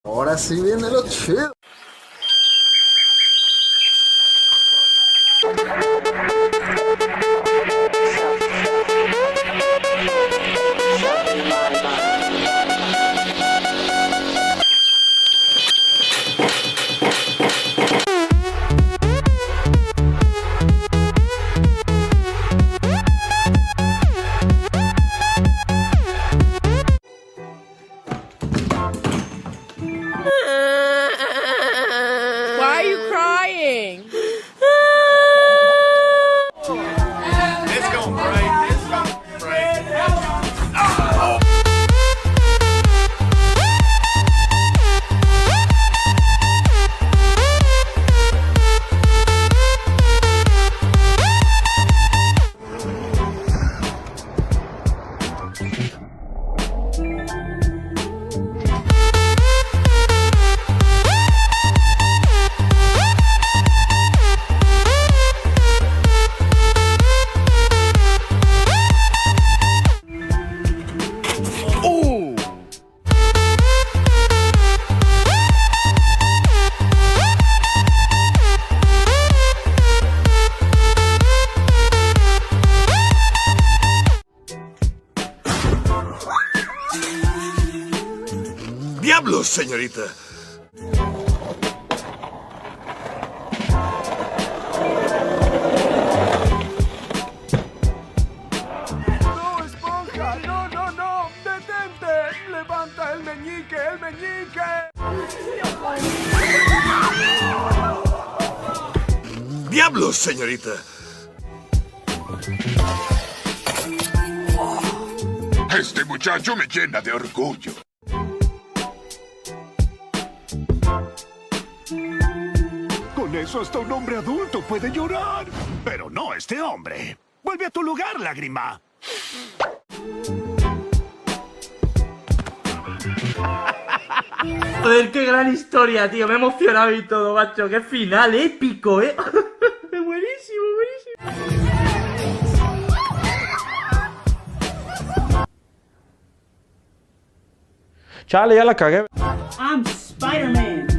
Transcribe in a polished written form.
Ahora sí viene lo chido. Why are you crying? It's gonna break. It's gonna break. ¡Diablos, señorita! ¡No, esponja! ¡No, no, no! ¡Detente! ¡Levanta el meñique, el meñique! ¡Diablos, señorita! Este muchacho me llena de orgullo. Con eso hasta un hombre adulto puede llorar. Pero no este hombre. Vuelve a tu lugar, lágrima. Joder, qué gran historia, tío. Me he emocionado y todo, macho. Qué final épico, ¿eh? Buenísimo, buenísimo. Chale, ya la cagué. I'm Spider-Man.